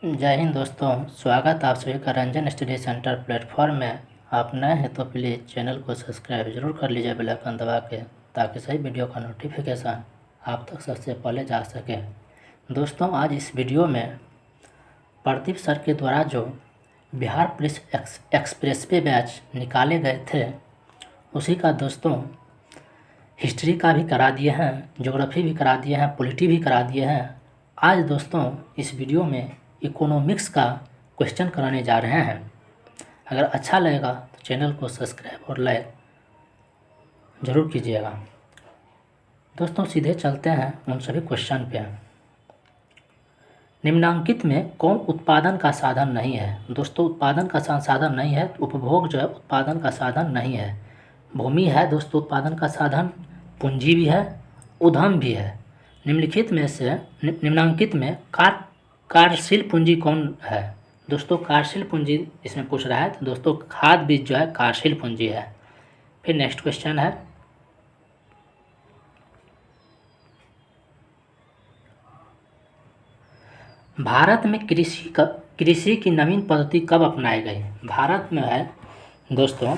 जय हिंद दोस्तों, स्वागत आप सभी का रंजन स्टडी सेंटर प्लेटफॉर्म में। आप नए हैं तो प्लीज़ चैनल को सब्सक्राइब जरूर कर लीजिए बेल आइकन दबा के, ताकि सही वीडियो का नोटिफिकेशन आप तक सबसे पहले जा सके। दोस्तों, आज इस वीडियो में प्रदीप सर के द्वारा जो Bihar police express way batch निकाले गए थे, उसी का दोस्तों हिस्ट्री का भी करा दिए हैं, ज्योग्राफी भी करा दिए हैं, पॉलिटी भी करा दिए हैं। आज दोस्तों इस वीडियो में इकोनॉमिक्स का क्वेश्चन कराने जा रहे हैं। अगर अच्छा लगेगा तो चैनल को सब्सक्राइब और लाइक ज़रूर कीजिएगा। दोस्तों सीधे चलते हैं उन सभी क्वेश्चन पे। निम्नांकित में कौन उत्पादन का साधन नहीं है? दोस्तों उत्पादन का साधन नहीं है, तो उपभोग जो है उत्पादन का साधन नहीं है। भूमि है दोस्तों उत्पादन का साधन, पूंजी भी है, उद्यम भी है। निम्नलिखित में से निम्नांकित में कार्यशील पूंजी कौन है? दोस्तों कार्यशील पूंजी इसमें पूछ रहा है, तो दोस्तों खाद बीज जो है कार्यशील पूंजी है। फिर नेक्स्ट क्वेश्चन है, भारत में कृषि की नवीन पद्धति कब अपनाई गई? भारत में है दोस्तों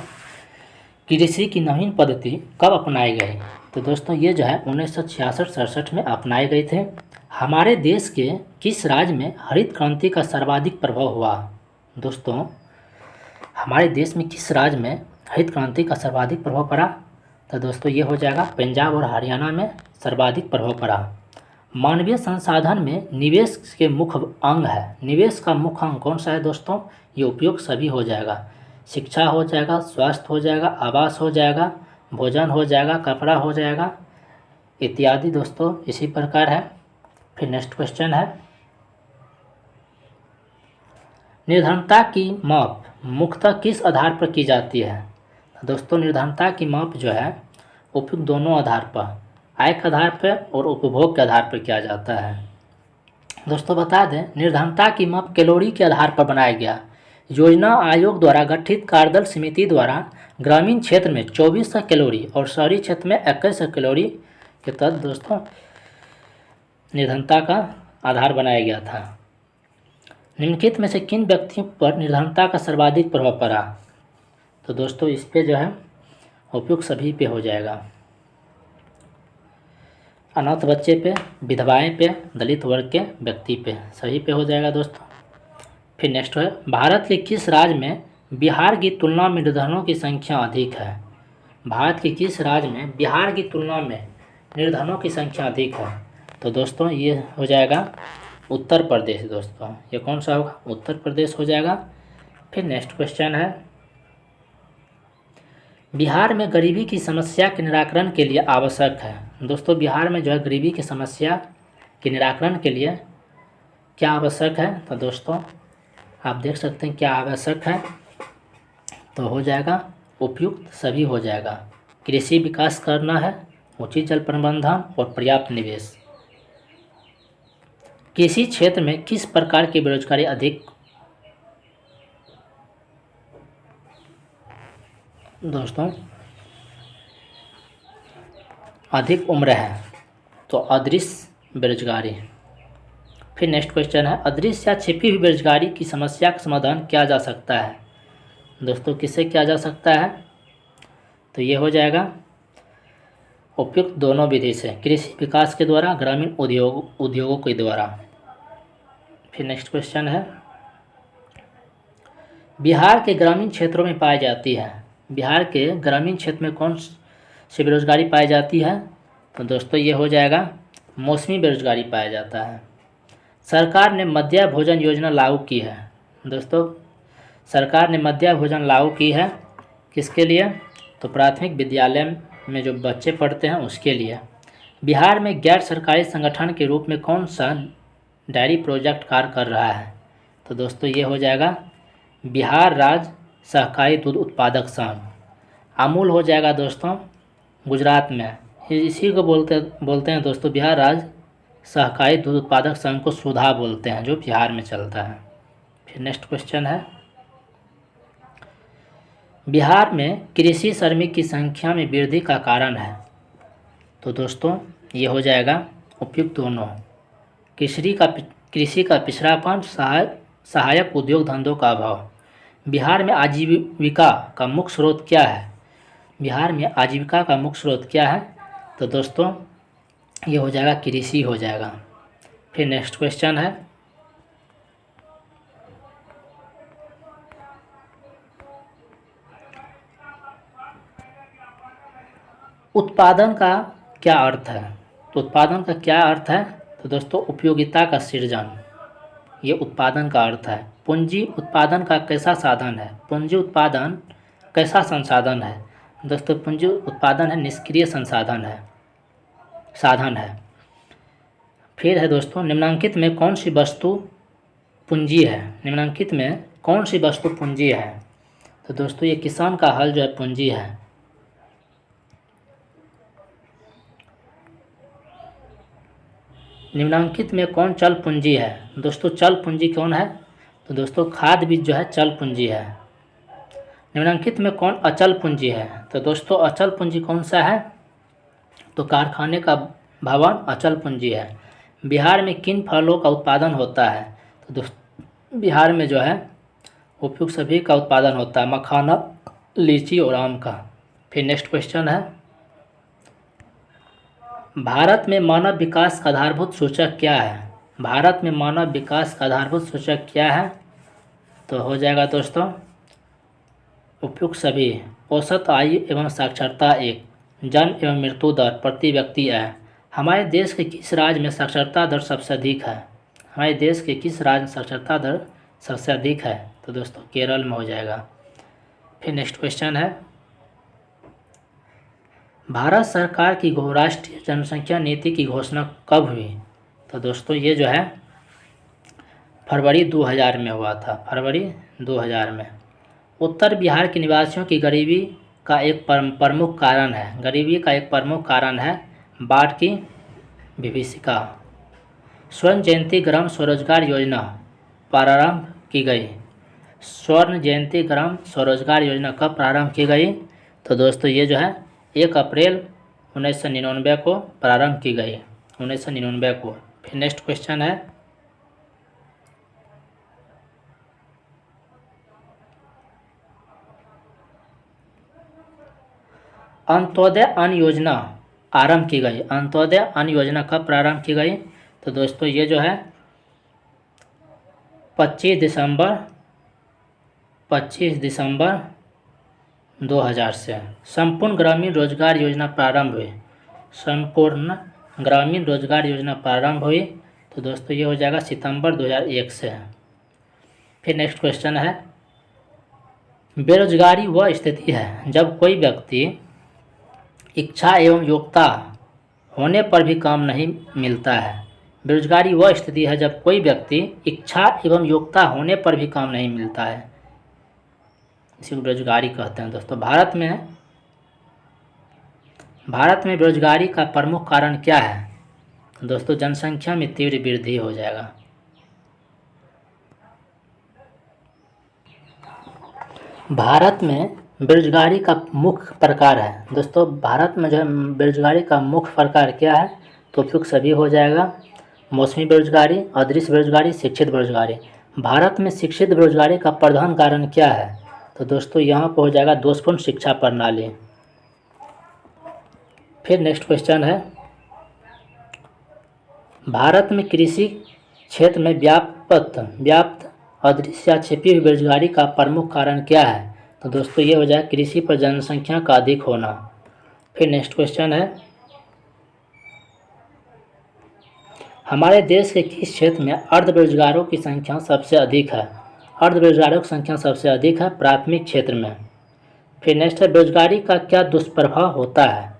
कृषि की नवीन पद्धति कब अपनाई गई? तो दोस्तों ये जो है 1966-67 में अपनाए गए थे। हमारे देश के किस राज्य में हरित क्रांति का सर्वाधिक प्रभाव हुआ? दोस्तों हमारे देश में किस राज्य में हरित क्रांति का सर्वाधिक प्रभाव पड़ा? तो दोस्तों ये हो जाएगा पंजाब और हरियाणा में सर्वाधिक प्रभाव पड़ा। मानवीय संसाधन में निवेश के मुख्य अंग है। निवेश का मुख्य अंग कौन सा है दोस्तों? ये उपयोग सभी हो जाएगा, शिक्षा हो जाएगा, स्वास्थ्य हो जाएगा, आवास हो जाएगा, भोजन हो जाएगा, कपड़ा हो जाएगा इत्यादि। दोस्तों इसी प्रकार है। फिर नेक्स्ट क्वेश्चन है, निर्धनता की माप मुख्यतः किस आधार पर की जाती है? दोस्तों निर्धनता की माप जो है उपयुक्त दोनों आधार पर, आय के आधार पर और उपभोग के आधार पर किया जाता है। दोस्तों बता दें निर्धनता की माप कैलोरी के आधार पर बनाया गया। योजना आयोग द्वारा गठित कार्यदल समिति द्वारा ग्रामीण क्षेत्र में 2400 कैलोरी और शहरी क्षेत्र में 2100 कैलोरी के तहत दोस्तों निर्धनता का आधार बनाया गया था। निम्नलिखित में से किन व्यक्तियों पर निर्धनता का सर्वाधिक प्रभाव पड़ा? तो दोस्तों इस पे जो है उपयुक्त सभी पे हो जाएगा, अनाथ बच्चे पे, विधवाएं पे, दलित वर्ग के व्यक्ति पे, सभी पे हो जाएगा दोस्तों। फिर नेक्स्ट है, भारत के किस राज्य में बिहार की तुलना में निर्धनों की संख्या अधिक है? भारत के किस राज्य में बिहार की तुलना में निर्धनों की संख्या अधिक है? तो दोस्तों ये हो जाएगा उत्तर प्रदेश। दोस्तों ये कौन सा होगा? उत्तर प्रदेश हो जाएगा। फिर नेक्स्ट क्वेश्चन है, बिहार में गरीबी की समस्या के निराकरण के लिए आवश्यक है। दोस्तों बिहार में जो है गरीबी की समस्या के निराकरण के लिए क्या आवश्यक है? तो दोस्तों आप देख सकते हैं क्या आवश्यक है, तो हो जाएगा उपयुक्त सभी हो जाएगा। कृषि विकास करना है, उचित जल प्रबंधन और पर्याप्त निवेश। कृषि क्षेत्र में किस प्रकार की बेरोजगारी अधिक? दोस्तों अधिक उम्र है, तो अदृश्य बेरोजगारी। फिर नेक्स्ट क्वेश्चन है, अदृश्य या छिपी हुई बेरोजगारी की समस्या का समाधान किया जा सकता है? दोस्तों किससे किया जा सकता है? तो ये हो जाएगा उपयुक्त दोनों विधि से, कृषि विकास के द्वारा, ग्रामीण उद्योगों के द्वारा। फिर नेक्स्ट क्वेश्चन है, बिहार के ग्रामीण क्षेत्रों में पाई जाती है। बिहार के ग्रामीण क्षेत्र में कौन सी बेरोजगारी पाई जाती है? तो दोस्तों ये हो जाएगा मौसमी बेरोजगारी पाया जाता है। सरकार ने मध्याह्न भोजन योजना लागू की है। दोस्तों सरकार ने मध्याह्न भोजन लागू की है किसके लिए? तो प्राथमिक विद्यालय में जो बच्चे पढ़ते हैं उसके लिए। बिहार में गैर सरकारी संगठन के रूप में कौन सा डेयरी प्रोजेक्ट कार्य कर रहा है? तो दोस्तों ये हो जाएगा बिहार राज्य सहकारी दूध उत्पादक संघ। अमूल हो जाएगा दोस्तों गुजरात में, इसी को बोलते हैं दोस्तों बिहार राज्य सहकारी दूध उत्पादक संघ को सुधा बोलते हैं, जो बिहार में चलता है। फिर नेक्स्ट क्वेश्चन है, बिहार में कृषि श्रमिक की संख्या में वृद्धि का कारण है? तो दोस्तों ये हो जाएगा उपयुक्त दोनों, कृषि का पिछड़ापन, सहायक उद्योग धंधों का अभाव। बिहार में आजीविका का मुख्य स्रोत क्या है? बिहार में आजीविका का मुख्य स्रोत क्या है? तो दोस्तों ये हो जाएगा कृषि हो जाएगा। फिर नेक्स्ट क्वेश्चन है, उत्पादन का क्या अर्थ है? तो उत्पादन का क्या अर्थ है? तो दोस्तों उपयोगिता का सृजन, ये उत्पादन का अर्थ है। पूंजी उत्पादन का कैसा साधन है? पूंजी उत्पादन कैसा संसाधन है? दोस्तों पूंजी उत्पादन है निष्क्रिय संसाधन है, साधन है। फिर है दोस्तों, निम्नलिखित में कौन सी वस्तु पूंजी है? निम्नलिखित में कौन सी वस्तु पूंजी है? तो दोस्तों ये किसान का हल जो है पूंजी है। निम्नलिखित में कौन चल पूंजी है? दोस्तों चल पूंजी कौन है? तो दोस्तों खाद बीज जो है चल पूंजी है। निम्नलिखित में कौन अचल पूंजी है? तो दोस्तों अचल पूंजी कौन सा है? तो कारखाने का भवन अचल पूंजी है। बिहार में किन फलों का उत्पादन होता है? तो दोस्तों बिहार में जो है उपयुक्त सभी का उत्पादन होता है, मखाना, लीची और आम का। फिर नेक्स्ट क्वेश्चन है, भारत में मानव विकास का आधारभूत सूचक क्या है? भारत में मानव विकास का आधारभूत सूचक क्या है? तो हो जाएगा दोस्तों उपयुक्त सभी। औसत आयु एवं साक्षरता 1, जन्म एवं मृत्यु दर प्रति व्यक्ति है। हमारे देश के किस राज्य में साक्षरता दर सबसे अधिक है? हमारे देश के किस राज्य में साक्षरता दर सबसे अधिक है? तो दोस्तों केरल में हो जाएगा। फिर नेक्स्ट क्वेश्चन है, भारत सरकार की राष्ट्रीय जनसंख्या नीति की घोषणा कब हुई? तो दोस्तों ये जो है फरवरी 2000 में हुआ था, फरवरी 2000 में। उत्तर बिहार के निवासियों की गरीबी का एक प्रमुख कारण है, गरीबी का एक प्रमुख कारण है बाढ़ की विभीषिका। स्वर्ण जयंती ग्राम स्वरोजगार योजना प्रारंभ की गई। स्वर्ण जयंती ग्राम स्वरोजगार योजना कब प्रारंभ की गई? तो दोस्तों ये जो है 1 अप्रैल 1999 को प्रारंभ की गई, 1999 को। फिर नेक्स्ट क्वेश्चन है, अंत्योदय अन्न योजना आरंभ की गई। अंत्योदय अन्न योजना कब प्रारंभ की गई? तो दोस्तों ये जो है 25 दिसंबर 2000 से। संपूर्ण ग्रामीण रोजगार योजना प्रारंभ हुई। संपूर्ण ग्रामीण रोजगार योजना प्रारंभ हुई तो दोस्तों ये हो जाएगा सितंबर 2001 से। फिर नेक्स्ट क्वेश्चन है, बेरोजगारी वह स्थिति है जब कोई व्यक्ति इच्छा एवं योग्यता होने पर भी काम नहीं मिलता है। बेरोजगारी वह स्थिति है जब कोई व्यक्ति इच्छा एवं योग्यता होने पर भी काम नहीं मिलता है, इसी को बेरोजगारी कहते हैं दोस्तों। भारत में बेरोजगारी का प्रमुख कारण क्या है? दोस्तों जनसंख्या में तीव्र वृद्धि हो जाएगा। भारत में बेरोजगारी का मुख्य प्रकार है दोस्तों, भारत में जो है बेरोजगारी का मुख्य प्रकार क्या है? तो उपयुक्त सभी हो जाएगा। मौसमी बेरोजगारी, अदृश्य बेरोजगारी, शिक्षित बेरोजगारी। भारत में शिक्षित बेरोजगारी का प्रधान कारण क्या है? तो दोस्तों यहाँ पर हो जाएगा दोषपूर्ण शिक्षा प्रणाली। फिर नेक्स्ट क्वेश्चन है, भारत में कृषि क्षेत्र में व्याप्त अदृश्य या छिपी हुई बेरोजगारी का प्रमुख कारण क्या है? तो दोस्तों ये हो जाए कृषि पर जनसंख्या का अधिक होना। फिर नेक्स्ट क्वेश्चन है, हमारे देश के किस क्षेत्र में अर्ध बेरोजगारों की संख्या सबसे अधिक है? अर्ध बेरोजगारों की संख्या सबसे अधिक है प्राथमिक क्षेत्र में। फिर नेक्स्ट है, बेरोजगारी का क्या दुष्प्रभाव होता है?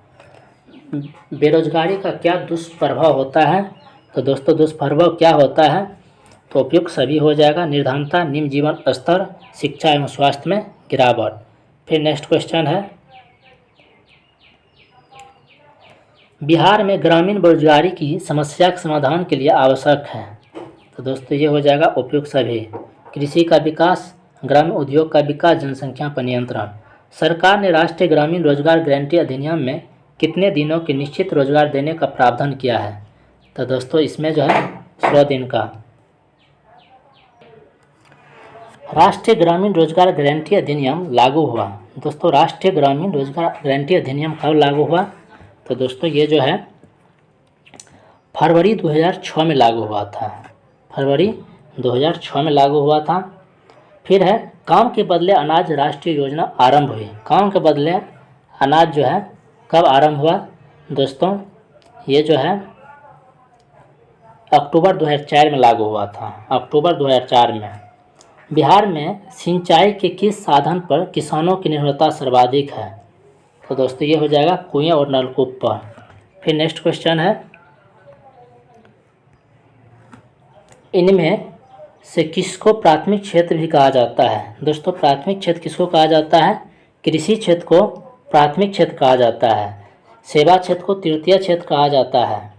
बेरोजगारी का क्या दुष्प्रभाव होता है? तो दोस्तों दुष्प्रभाव क्या होता है? तो उपयुक्त सभी हो जाएगा। निर्धनता, निम्न जीवन स्तर, शिक्षा एवं स्वास्थ्य में गिरावट। फिर नेक्स्ट क्वेश्चन है, बिहार में ग्रामीण बेरोजगारी की समस्या के समाधान के लिए आवश्यक है। तो दोस्तों ये हो जाएगा उपयुक्त सभी। कृषि का विकास, ग्रामीण उद्योग का विकास, जनसंख्या पर नियंत्रण। सरकार ने राष्ट्रीय ग्रामीण रोजगार गारंटी अधिनियम में कितने दिनों के निश्चित रोजगार देने का प्रावधान किया है? तो दोस्तों इसमें जो है 100 दिन का। राष्ट्रीय ग्रामीण रोजगार गारंटी अधिनियम लागू हुआ। दोस्तों राष्ट्रीय ग्रामीण रोजगार गारंटी अधिनियम कब लागू हुआ? तो दोस्तों ये जो है फरवरी 2006 में लागू हुआ था। फरवरी 2006 में लागू हुआ था। फिर है काम के बदले अनाज राष्ट्रीय योजना आरंभ हुई। काम के बदले अनाज जो है कब आरंभ हुआ? दोस्तों ये जो है अक्टूबर 2004 में लागू हुआ था। अक्टूबर 2004 में। बिहार में सिंचाई के किस साधन पर किसानों की निर्भरता सर्वाधिक है? तो दोस्तों ये हो जाएगा कुएं और नलकूप पर। फिर नेक्स्ट क्वेश्चन है इनमें से किसको प्राथमिक क्षेत्र भी कहा जाता है? दोस्तों प्राथमिक क्षेत्र किसको कहा जाता है? कृषि क्षेत्र को प्राथमिक क्षेत्र कहा जाता है। सेवा क्षेत्र को तृतीय क्षेत्र कहा जाता है।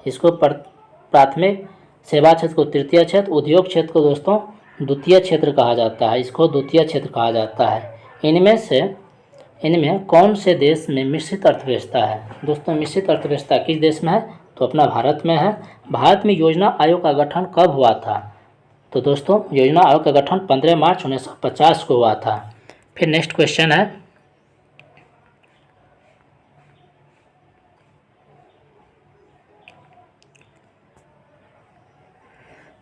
इसको प्राथमिक, सेवा क्षेत्र को तृतीय क्षेत्र, उद्योग क्षेत्र को दोस्तों द्वितीय क्षेत्र कहा जाता है। इसको द्वितीय क्षेत्र कहा जाता है। इनमें कौन से देश में मिश्रित अर्थव्यवस्था है? दोस्तों मिश्रित अर्थव्यवस्था किस देश में है? तो अपना भारत में है। भारत में योजना आयोग का गठन कब हुआ था? तो दोस्तों योजना आयोग का गठन 15 मार्च 1950 को हुआ था। फिर नेक्स्ट क्वेश्चन है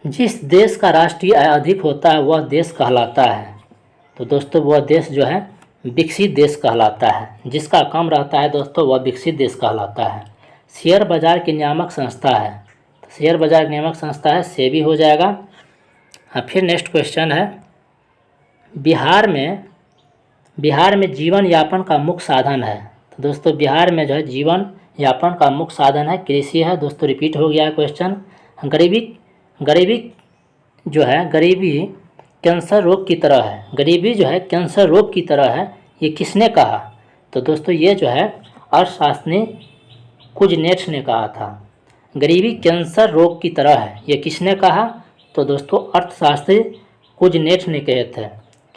जिस देश का राष्ट्रीय आय अधिक होता है वह देश कहलाता है? तो दोस्तों वह देश जो है विकसित देश कहलाता है। जिसका कम रहता है दोस्तों वह विकसित देश कहलाता है। शेयर बाजार की नियामक संस्था है। तो शेयर बाजार की नियामक संस्था है सेबी हो जाएगा। हाँ फिर नेक्स्ट क्वेश्चन है बिहार में जीवन यापन का मुख्य साधन है। तो दोस्तों बिहार में जो है जीवन यापन का मुख्य साधन है कृषि है। दोस्तों रिपीट हो गया है क्वेश्चन। गरीबी जो है गरीबी कैंसर रोग की तरह है। गरीबी जो है कैंसर रोग की तरह है, ये किसने कहा? तो दोस्तों ये जो है अर्थशास्त्री कुजनेट्स ने कहा था। गरीबी कैंसर रोग की तरह है, ये किसने कहा? तो दोस्तों अर्थशास्त्री कुजनेट्स ने कहे थे।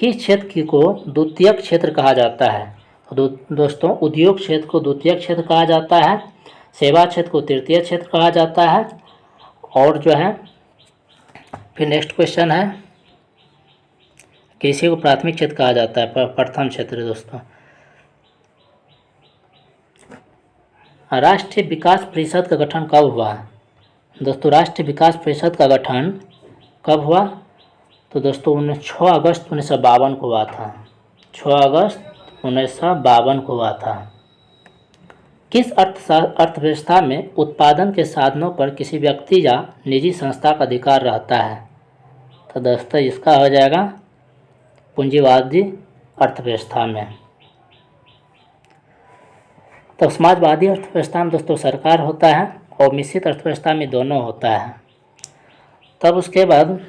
किस क्षेत्र को द्वितीयक क्षेत्र कहा जाता है? तो दोस्तों उद्योग क्षेत्र को द्वितीयक क्षेत्र कहा जाता है। सेवा क्षेत्र को तृतीय क्षेत्र कहा जाता है। और जो है फिर नेक्स्ट क्वेश्चन है कृषि को प्राथमिक क्षेत्र कहा जाता है, प्रथम क्षेत्र। दोस्तों राष्ट्रीय विकास परिषद का गठन कब हुआ? दोस्तों राष्ट्रीय विकास परिषद का गठन कब हुआ? तो दोस्तों 6 अगस्त 1952 को हुआ था। 6 अगस्त 1952 को हुआ था। किस अर्थव्यवस्था में उत्पादन के साधनों पर किसी व्यक्ति या निजी संस्था का अधिकार रहता है? तो दोस्तों इसका हो जाएगा पूंजीवादी अर्थव्यवस्था में। तो समाजवादी अर्थव्यवस्था में दोस्तों सरकार होता है और मिश्रित अर्थव्यवस्था में दोनों होता है। तब उसके बाद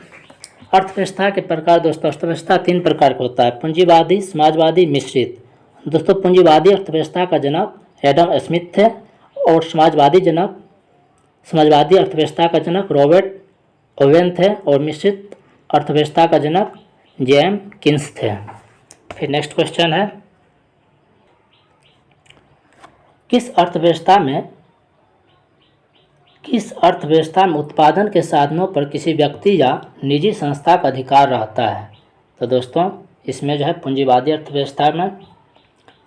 अर्थव्यवस्था के प्रकार दोस्तों अर्थव्यवस्था 3 प्रकार का होता है, पूंजीवादी, समाजवादी, मिश्रित। दोस्तों पूंजीवादी अर्थव्यवस्था का जनक एडम स्मिथ थे और समाजवादी अर्थव्यवस्था का जनक रॉबर्ट ओवेन थे और मिश्रित अर्थव्यवस्था का जनक जेएम किन्स थे। फिर नेक्स्ट क्वेश्चन है किस अर्थव्यवस्था में उत्पादन के साधनों पर किसी व्यक्ति या निजी संस्था का अधिकार रहता है? तो दोस्तों इसमें जो है पूंजीवादी अर्थव्यवस्था में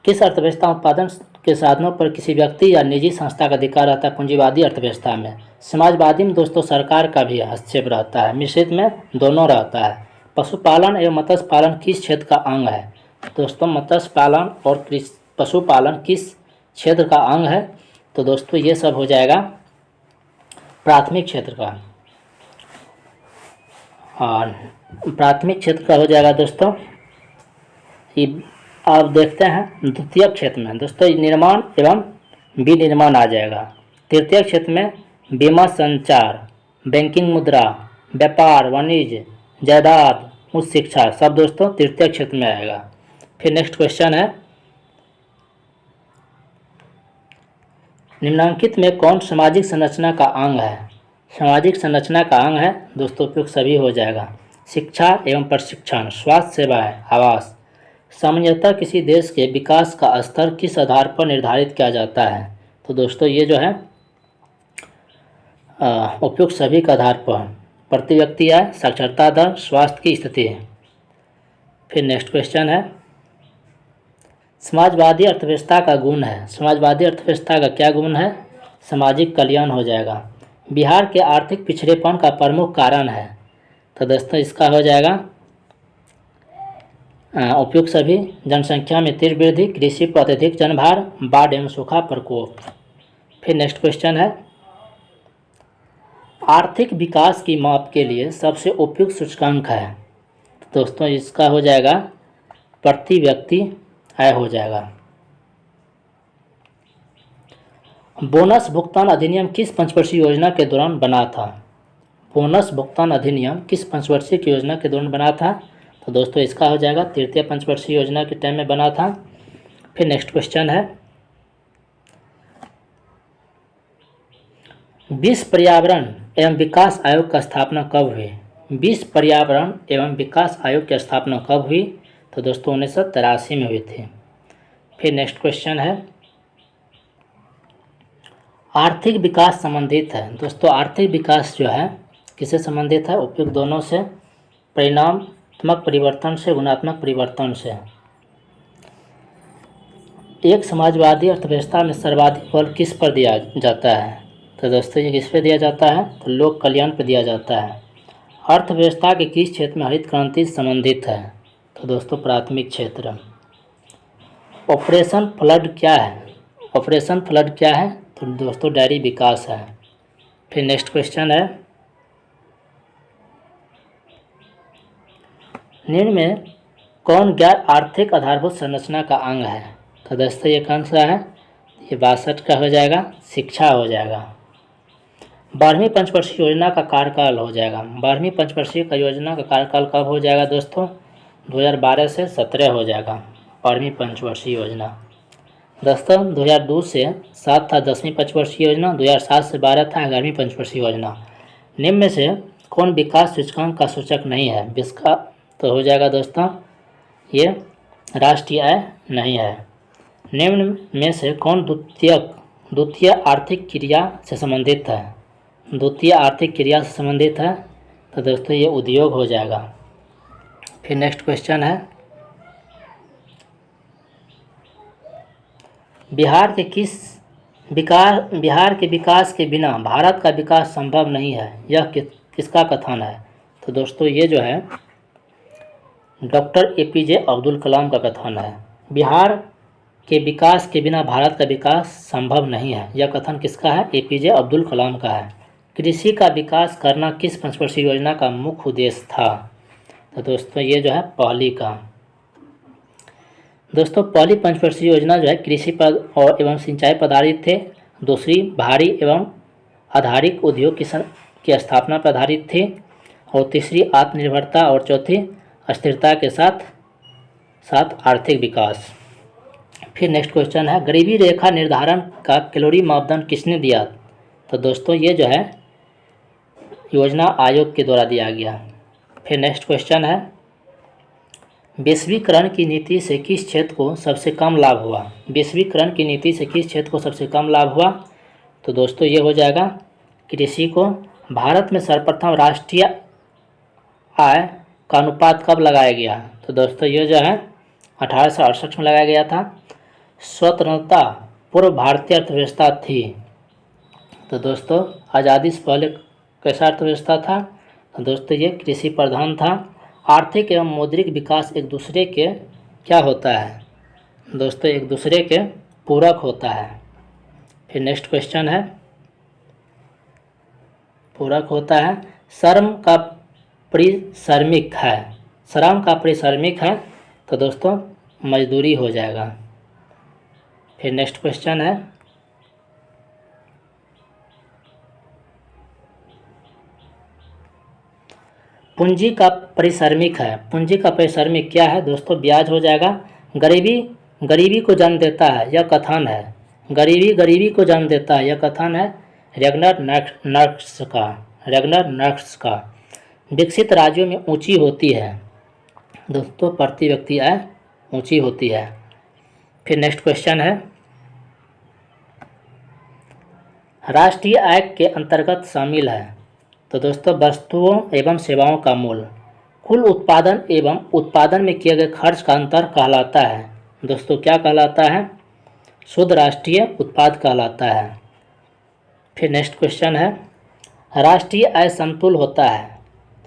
किस अर्थव्यवस्था में उत्पादन के साधनों पर किसी व्यक्ति या निजी संस्था का अधिकार रहता है? पूंजीवादी अर्थव्यवस्था में। समाजवादी में दोस्तों सरकार का भी हस्तक्षेप रहता है। मिश्रित में दोनों रहता है। पशुपालन एवं मत्स्य पालन किस क्षेत्र का अंग है? दोस्तों मत्स्य पालन और पशुपालन किस क्षेत्र का अंग है? तो दोस्तों ये सब हो जाएगा प्राथमिक क्षेत्र का। और प्राथमिक क्षेत्र का हो जाएगा दोस्तों ये आप देखते हैं द्वितीय क्षेत्र में दोस्तों निर्माण एवं विनिर्माण आ जाएगा। तृतीय क्षेत्र में बीमा, संचार, बैंकिंग, मुद्रा, व्यापार, वाणिज्य, जायदाद, उच्च शिक्षा सब दोस्तों तृतीय क्षेत्र में आएगा। फिर नेक्स्ट क्वेश्चन है निम्नलिखित में कौन सामाजिक संरचना का अंग है? सामाजिक संरचना का अंग है दोस्तों उपयुक्त सभी हो जाएगा। शिक्षा एवं प्रशिक्षण, स्वास्थ्य सेवाएं, आवास। सामान्यतः किसी देश के विकास का स्तर किस आधार पर निर्धारित किया जाता है? तो दोस्तों ये जो है उपयुक्त सभी के आधार पर प्रति व्यक्ति आय, साक्षरता दर, स्वास्थ्य की स्थिति है। फिर नेक्स्ट क्वेश्चन है, समाजवादी अर्थव्यवस्था का गुण है। समाजवादी अर्थव्यवस्था का क्या गुण है? सामाजिक कल्याण हो जाएगा। बिहार के आर्थिक पिछड़ेपन का प्रमुख कारण है, तो दोस्तों इसका हो जाएगा उपयुक्त सभी, जनसंख्या में तीव्र वृद्धि, कृषि पर अत्यधिक जनभार, बाढ़ एवं सूखा प्रकोप। फिर नेक्स्ट क्वेश्चन है, आर्थिक विकास की माप के लिए सबसे उपयुक्त सूचकांक है, तो दोस्तों इसका हो जाएगा प्रति व्यक्ति आय हो जाएगा। बोनस भुगतान अधिनियम किस पंचवर्षीय योजना के दौरान बना था? बोनस भुगतान अधिनियम किस पंचवर्षीय की योजना के दौरान बना था? तो दोस्तों इसका हो जाएगा तृतीय पंचवर्षीय योजना के टाइम में बना था। फिर नेक्स्ट क्वेश्चन है, विश्व पर्यावरण एवं विकास आयोग का स्थापना कब हुई? विश्व पर्यावरण एवं विकास आयोग की स्थापना कब हुई? तो दोस्तों 1983 में हुई थी। फिर नेक्स्ट क्वेश्चन है, आर्थिक विकास संबंधित है। दोस्तों आर्थिक विकास जो है किससे संबंधित है? उपयुक्त दोनों से, परिणामात्मक परिवर्तन से, गुणात्मक परिवर्तन से। एक समाजवादी अर्थव्यवस्था में सर्वाधिक बल किस पर दिया जाता है? तो दोस्तों ये किस पे दिया जाता है? तो लोक कल्याण पर दिया जाता है। अर्थव्यवस्था के किस क्षेत्र में हरित क्रांति संबंधित है? तो दोस्तों प्राथमिक क्षेत्र। ऑपरेशन फ्लड क्या है? ऑपरेशन फ्लड क्या है? तो दोस्तों डेयरी विकास है। फिर नेक्स्ट क्वेश्चन है, निम्न में कौन गैर आर्थिक आधारभूत संरचना का अंग है? तो दोस्तों ये कौन सा है? ये 62 का हो जाएगा, शिक्षा हो जाएगा। 12वीं पंचवर्षीय योजना का कार्यकाल हो जाएगा। 12वीं पंचवर्षीय का योजना का कार्यकाल कब हो जाएगा दोस्तों? 2012 से 17 हो जाएगा 12वीं पंचवर्षीय योजना। दोस्तों 2002 से 7 था 10वीं पंचवर्षीय योजना, 2007 से 12 था 11वीं पंचवर्षीय योजना। निम्न में से कौन विकास सूचकांक का सूचक नहीं है? जिसका तो हो जाएगा दोस्तों ये राष्ट्रीय आय नहीं है। निम्न में से कौन द्वितीय आर्थिक क्रिया से संबंधित है? द्वितीय आर्थिक क्रिया से संबंधित है, तो दोस्तों ये उद्योग हो जाएगा। फिर नेक्स्ट क्वेश्चन है, बिहार के विकास के बिना भारत का विकास संभव नहीं है, यह किसका कथन है? तो दोस्तों ये जो है डॉक्टर APJ अब्दुल कलाम का कथन है। बिहार के विकास के बिना भारत का विकास संभव नहीं है, यह कथन किसका है? APJ अब्दुल कलाम का है। कृषि का विकास करना किस पंचवर्षीय योजना का मुख्य उद्देश्य था? तो दोस्तों ये जो है पहली का। दोस्तों पहली पंचवर्षीय योजना जो है कृषि पर और एवं सिंचाई पर आधारित थे। दूसरी भारी एवं आधारिक उद्योग की स्थापना पर आधारित थी। और तीसरी आत्मनिर्भरता और चौथी स्थिरता के साथ आर्थिक विकास। फिर नेक्स्ट क्वेश्चन है, गरीबी रेखा निर्धारण का कैलोरी मापदंड किसने दिया? तो दोस्तों ये जो है योजना आयोग के द्वारा दिया गया। फिर नेक्स्ट क्वेश्चन है, वैश्वीकरण की नीति से किस क्षेत्र को सबसे कम लाभ हुआ? वैश्वीकरण की नीति से किस क्षेत्र को सबसे कम लाभ हुआ? तो दोस्तों ये हो जाएगा कृषि को। भारत में सर्वप्रथम राष्ट्रीय आय का अनुपात कब लगाया गया? तो दोस्तों ये जो है 1868 में लगाया गया था। स्वतंत्रता पूर्व भारतीय अर्थव्यवस्था थी, तो दोस्तों आज़ादी से पहले कैसा अर्थव्यवस्था था? तो दोस्तों ये कृषि प्रधान था। आर्थिक एवं मौद्रिक विकास एक दूसरे के क्या होता है? दोस्तों एक दूसरे के पूरक होता है। फिर नेक्स्ट क्वेश्चन है, पूरक होता है। श्रम का परिश्रमिक है। श्रम का परिश्रमिक है, तो दोस्तों मजदूरी हो जाएगा। फिर नेक्स्ट क्वेश्चन है, पूंजी का परिश्रमिक है। पूंजी का परिश्रमिक क्या है? दोस्तों ब्याज हो जाएगा। गरीबी को जन्म देता है, यह कथन है। गरीबी को जन्म देता है, यह कथन है रेगनर नर्क्स का। विकसित राज्यों में ऊंची होती है, दोस्तों प्रति व्यक्ति आय ऊंची होती है। फिर नेक्स्ट क्वेश्चन है, राष्ट्रीय आय के अंतर्गत शामिल है। तो दोस्तों वस्तुओं एवं सेवाओं का मूल्य, कुल उत्पादन एवं उत्पादन में किए गए खर्च का अंतर कहलाता है। दोस्तों क्या कहलाता है? शुद्ध राष्ट्रीय उत्पाद कहलाता है। फिर नेक्स्ट क्वेश्चन है, राष्ट्रीय आय समतुल होता है।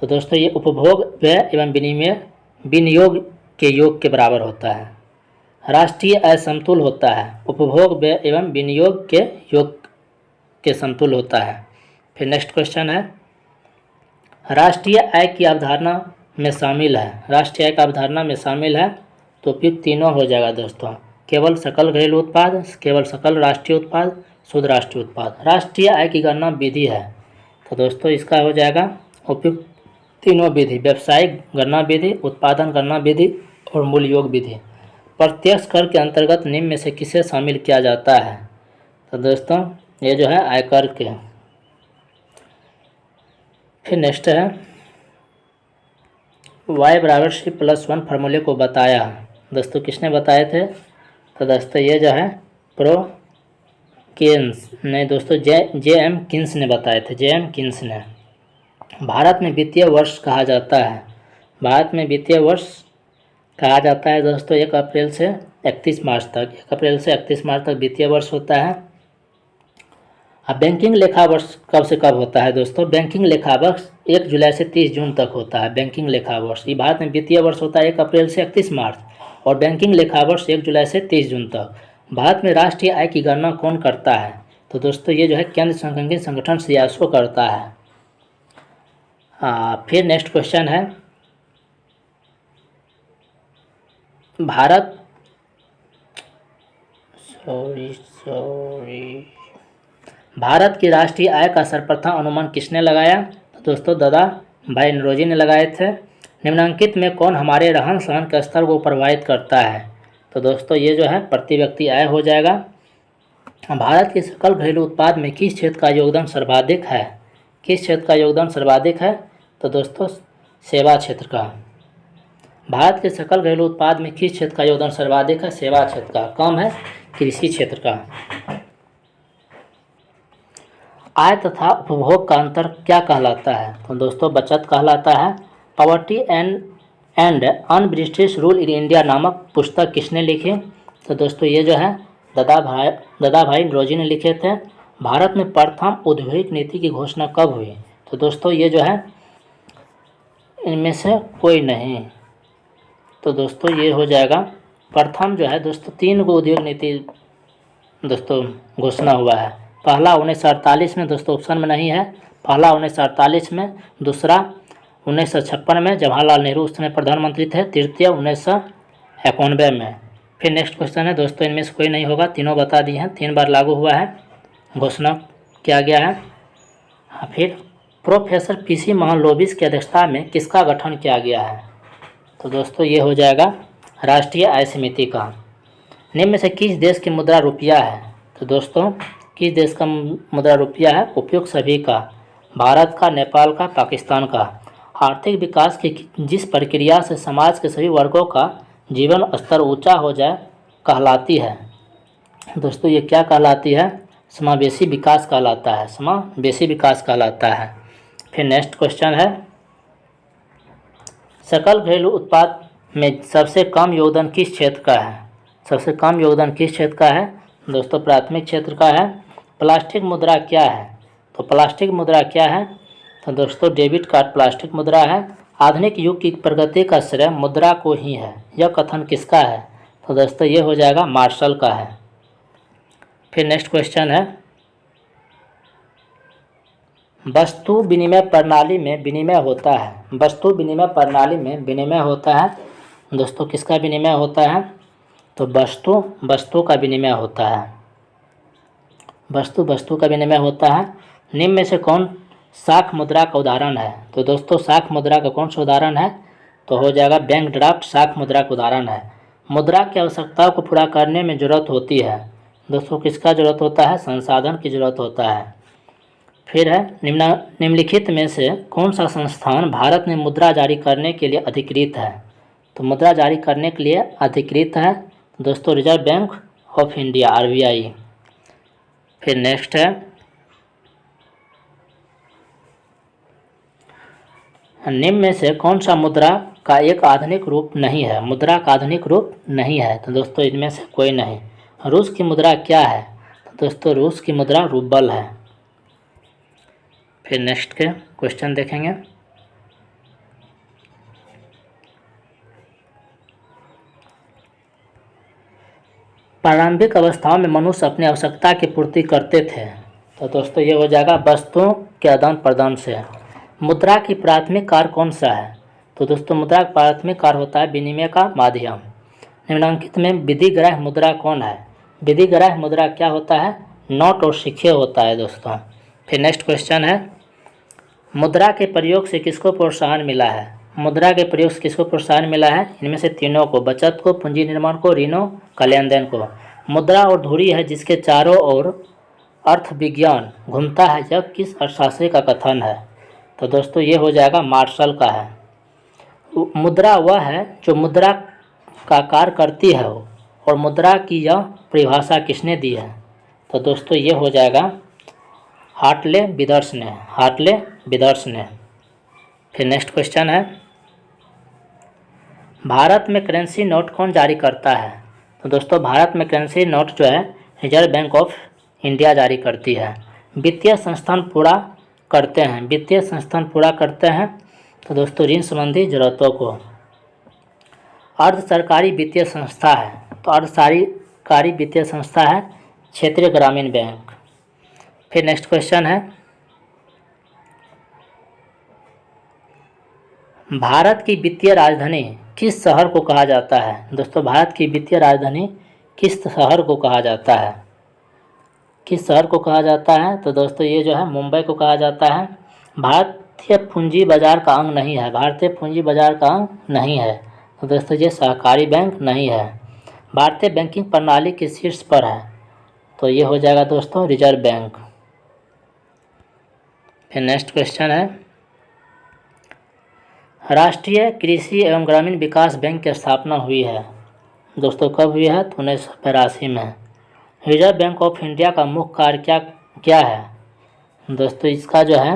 तो दोस्तों ये उपभोग व्यय एवं विनियोग के योग के बराबर होता है। राष्ट्रीय आय समतुल होता है, उपभोग व्यय एवं विनियोग के योग के समतुल होता है। फिर नेक्स्ट क्वेश्चन है, राष्ट्रीय आय की अवधारणा में शामिल है। राष्ट्रीय आय का अवधारणा में शामिल है तो उपयुक्त तीनों हो जाएगा दोस्तों, केवल सकल घरेलू उत्पाद, केवल सकल राष्ट्रीय उत्पाद, शुद्ध राष्ट्रीय उत्पाद। राष्ट्रीय आय की गणना विधि है। तो दोस्तों इसका हो जाएगा उपयुक्त तीनों विधि, व्यावसायिक गणना विधि, उत्पादन गणना विधि और मूल्य योग विधि। प्रत्यक्ष कर के अंतर्गत निम्न में से किसे शामिल किया जाता है? तो दोस्तों ये जो है आयकर के। फिर नेक्स्ट है, y बराबर C+1 फार्मूले को बताया। दोस्तों किसने बताए थे? तो दोस्तों ये जो है किन्स ने दोस्तों जे एम किन्स ने बताए थे, जे.एम. किन्स ने। भारत में वित्तीय वर्ष कहा जाता है। भारत में वित्तीय वर्ष कहा जाता है दोस्तों 1 अप्रैल से 31 मार्च तक। 1 अप्रैल से 31 मार्च तक वित्तीय वर्ष होता है। अब बैंकिंग लेखा वर्ष कब से कब होता है दोस्तों? बैंकिंग लेखा वर्ष 1 जुलाई से 30 जून तक होता है। बैंकिंग लेखा वर्ष, ये भारत में वित्तीय वर्ष होता है 1 अप्रैल से 31 मार्च, और बैंकिंग लेखा वर्ष 1 जुलाई से 30 जून तक। भारत में राष्ट्रीय आय की गणना कौन करता है? तो दोस्तों ये जो है केंद्र सांख्यिकी संगठन सीआईएसओ करता है। फिर नेक्स्ट क्वेश्चन है, भारत की राष्ट्रीय आय का सर्वप्रथम अनुमान किसने लगाया? तो दोस्तों दादा भाई नौरोजी ने लगाए थे। निम्नलिखित में कौन हमारे रहन सहन के स्तर को प्रभावित करता है? तो दोस्तों ये जो है प्रति व्यक्ति आय हो जाएगा। भारत के सकल घरेलू उत्पाद में किस क्षेत्र का योगदान सर्वाधिक है? किस क्षेत्र का योगदान सर्वाधिक है? तो दोस्तों सेवा क्षेत्र का। भारत के सकल घरेलू उत्पाद में किस क्षेत्र का योगदान सर्वाधिक है? सेवा क्षेत्र का। कम है कृषि क्षेत्र का। आय तथा उपभोग का अंतर क्या कहलाता है? तो दोस्तों बचत कहलाता है। Poverty and un-British rule in India नामक पुस्तक किसने लिखी? तो दोस्तों ये जो है दादा भाई नौरोजी ने लिखे थे। भारत में प्रथम औद्योगिक नीति की घोषणा कब हुई? तो दोस्तों ये जो है इनमें से कोई नहीं। तो दोस्तों ये हो जाएगा प्रथम जो है दोस्तों 3 गो उद्योग नीति दोस्तों घोषणा हुआ है। पहला 1948 में दोस्तों, ऑप्शन में नहीं है। पहला 1948 में, दूसरा 1956 में जवाहरलाल नेहरू उस समय प्रधानमंत्री थे, तृतीय 1991 में। फिर नेक्स्ट क्वेश्चन है दोस्तों, इनमें से कोई नहीं होगा, तीनों बता दिए हैं। 3 बार लागू हुआ है, घोषणा किया गया है। फिर प्रोफेसर पीसी महालनोबिस की अध्यक्षता में किसका गठन किया गया है? तो दोस्तों ये हो जाएगा राष्ट्रीय आय समिति का। निम्न में से किस देश की मुद्रा रुपया है? तो दोस्तों किस देश का मुद्रा रुपया है? उपयुक्त सभी का, भारत का, नेपाल का, पाकिस्तान का। आर्थिक विकास की जिस प्रक्रिया से समाज के सभी वर्गों का जीवन स्तर ऊंचा हो जाए कहलाती है? दोस्तों ये क्या कहलाती है? समावेशी विकास कहलाता है, समावेशी विकास कहलाता है। फिर नेक्स्ट क्वेश्चन है, सकल घरेलू उत्पाद में सबसे कम योगदान किस क्षेत्र का है? सबसे कम योगदान किस क्षेत्र का है? दोस्तों प्राथमिक क्षेत्र का है। प्लास्टिक मुद्रा क्या है? तो प्लास्टिक मुद्रा क्या है? तो दोस्तों डेबिट कार्ड प्लास्टिक मुद्रा है। आधुनिक युग की प्रगति का श्रेय मुद्रा को ही है, यह कथन किसका है? तो दोस्तों ये हो जाएगा मार्शल का है। फिर नेक्स्ट क्वेश्चन है, वस्तु विनिमय प्रणाली में विनिमय होता है। वस्तु विनिमय प्रणाली में विनिमय होता है दोस्तों, किसका विनिमय होता है? तो वस्तु का विनिमय होता है। वस्तु का विनिमय होता है। निम्न में से कौन साख मुद्रा का उदाहरण है? तो दोस्तों साख मुद्रा का कौन सा उदाहरण है? तो हो जाएगा बैंक ड्राफ्ट साख मुद्रा का उदाहरण है। मुद्रा की आवश्यकताओं को पूरा करने में जरूरत होती है दोस्तों, किसका जरूरत होता है? संसाधन की जरूरत होता है। फिर है निम्नलिखित में से कौन सा संस्थान भारत में मुद्रा जारी करने के लिए अधिकृत है? तो मुद्रा जारी करने के लिए अधिकृत है दोस्तों reserve bank of India, RBI. फिर नेक्स्ट है, निम्न में से कौन सा मुद्रा का एक आधुनिक रूप नहीं है? मुद्रा का आधुनिक रूप नहीं है तो दोस्तों इनमें से कोई नहीं। रूस की मुद्रा क्या है? तो दोस्तों रूस की मुद्रा रूबल है। फिर नेक्स्ट के क्वेश्चन देखेंगे। प्रारंभिक अवस्थाओं में मनुष्य अपनी आवश्यकता की पूर्ति करते थे तो दोस्तों ये हो जाएगा वस्तुओं के आदान प्रदान से। मुद्रा की प्राथमिक कार्य कौन सा है? तो दोस्तों मुद्रा का प्राथमिक कार्य होता है विनिमय का माध्यम। निम्नलिखित में विधिग्राह्य मुद्रा कौन है? विधिग्राह्य मुद्रा क्या होता है? नोट और सिक्के होता है दोस्तों। फिर नेक्स्ट क्वेश्चन है, मुद्रा के प्रयोग से किसको प्रोत्साहन मिला है? मुद्रा के प्रयोग से किसको प्रोत्साहन मिला है? इनमें से तीनों को, बचत को, पूंजी निर्माण को, ऋणों का लेन देन को। मुद्रा और धुरी है जिसके चारों ओर अर्थ विज्ञान घूमता है, यह किस अर्थशास्त्री का कथन है? तो दोस्तों ये हो जाएगा मार्शल का है। मुद्रा वह है जो मुद्रा का कार्य करती है और मुद्रा की यह परिभाषा किसने दी है? तो दोस्तों ये हो जाएगा हार्टले विदर्स ने, हार्टले विदर्स ने। फिर नेक्स्ट क्वेश्चन है, भारत में करेंसी नोट कौन जारी करता है? तो दोस्तों भारत में करेंसी नोट जो है रिजर्व बैंक ऑफ इंडिया जारी करती है। वित्तीय संस्थान पूरा करते हैं, वित्तीय संस्थान पूरा करते हैं तो दोस्तों ऋण संबंधी जरूरतों को। अर्ध सरकारी वित्तीय संस्था है तो अर्ध सरकारी वित्तीय संस्था है क्षेत्रीय ग्रामीण बैंक। फिर नेक्स्ट क्वेश्चन है, भारत की वित्तीय राजधानी किस शहर को कहा जाता है? दोस्तों भारत की वित्तीय राजधानी किस शहर को कहा जाता है? किस शहर को कहा जाता है? तो दोस्तों ये जो है मुंबई को कहा जाता है। भारतीय पूंजी बाजार का अंग नहीं है, भारतीय पूंजी बाजार का अंग नहीं है तो दोस्तों ये सहकारी बैंक नहीं है। भारतीय बैंकिंग प्रणाली के शीर्ष पर है तो ये हो जाएगा दोस्तों रिजर्व बैंक। फिर नेक्स्ट क्वेश्चन है, राष्ट्रीय कृषि एवं ग्रामीण विकास बैंक की स्थापना हुई है दोस्तों कब हुई है? तो 1982 में। रिजर्व बैंक ऑफ इंडिया का मुख्य कार्य क्या है? दोस्तों इसका जो है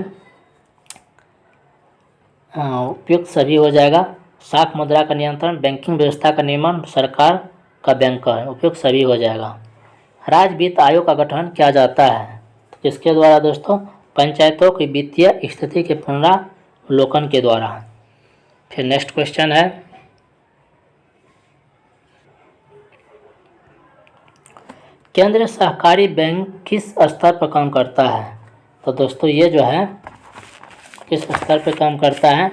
उपयुक्त सभी हो जाएगा। साख मुद्रा का नियंत्रण, बैंकिंग व्यवस्था का नियमन, सरकार का बैंकर, उपयुक्त सभी हो जाएगा। राज्य वित्त आयोग का गठन किया जाता है तो किसके द्वारा? दोस्तों पंचायतों की वित्तीय स्थिति के पुनरावलोकन के द्वारा। फिर नेक्स्ट क्वेश्चन है, केंद्रीय सहकारी बैंक किस स्तर पर काम करता है? तो दोस्तों ये जो है किस स्तर पर काम करता है?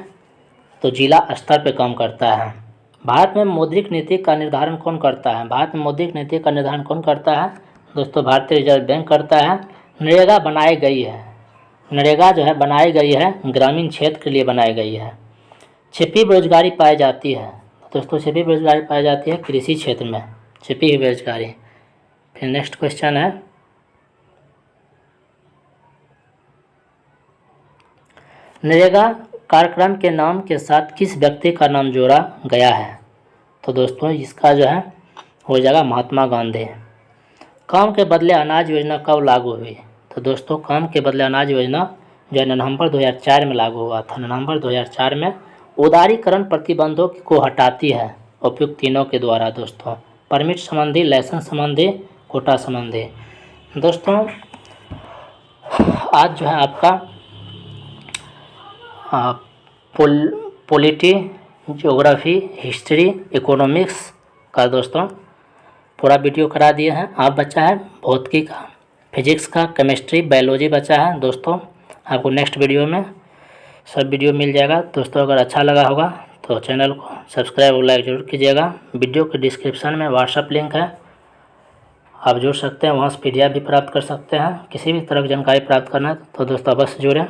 तो जिला स्तर पर काम करता है। भारत में मौद्रिक नीति का निर्धारण कौन करता है? भारत में मौद्रिक नीति का निर्धारण कौन करता है? दोस्तों भारतीय रिजर्व बैंक करता है। नरेगा बनाई गई है, नरेगा जो है बनाई गई है ग्रामीण क्षेत्र के लिए बनाई गई है। छिपी बेरोजगारी पाई जाती है दोस्तों, छिपी बेरोजगारी पाई जाती है कृषि क्षेत्र में, छिपी बेरोजगारी। फिर नेक्स्ट क्वेश्चन है, नरेगा कार्यक्रम के नाम के साथ किस व्यक्ति का नाम जोड़ा गया है? तो दोस्तों इसका जो है हो जाएगा महात्मा गांधी। काम के बदले अनाज योजना कब लागू हुई? तो दोस्तों काम के बदले अनाज योजना जो है नवंबर 2004 में लागू हुआ था। नवंबर 2004 में उदारीकरण प्रतिबंधों को हटाती है उपयुक्त तीनों के द्वारा दोस्तों, परमिट संबंधी, लाइसेंस संबंधी, कोटा संबंधी। दोस्तों आज जो है आपका पॉलिटी, ज्योग्राफी, हिस्ट्री, इकोनॉमिक्स का दोस्तों पूरा वीडियो करा दिए हैं। आप बचा है भौतिकी का, फिजिक्स का, केमिस्ट्री, बायोलॉजी बचा है दोस्तों। आपको नेक्स्ट वीडियो में सब वीडियो मिल जाएगा दोस्तों। अगर अच्छा लगा होगा तो चैनल को सब्सक्राइब और लाइक जरूर कीजिएगा। वीडियो के डिस्क्रिप्शन में व्हाट्सएप लिंक है, आप जुड़ सकते हैं, वहाँ से PDF भी प्राप्त कर सकते हैं। किसी भी तरह की जानकारी प्राप्त करना है तो दोस्तों अवश्य जुड़ें।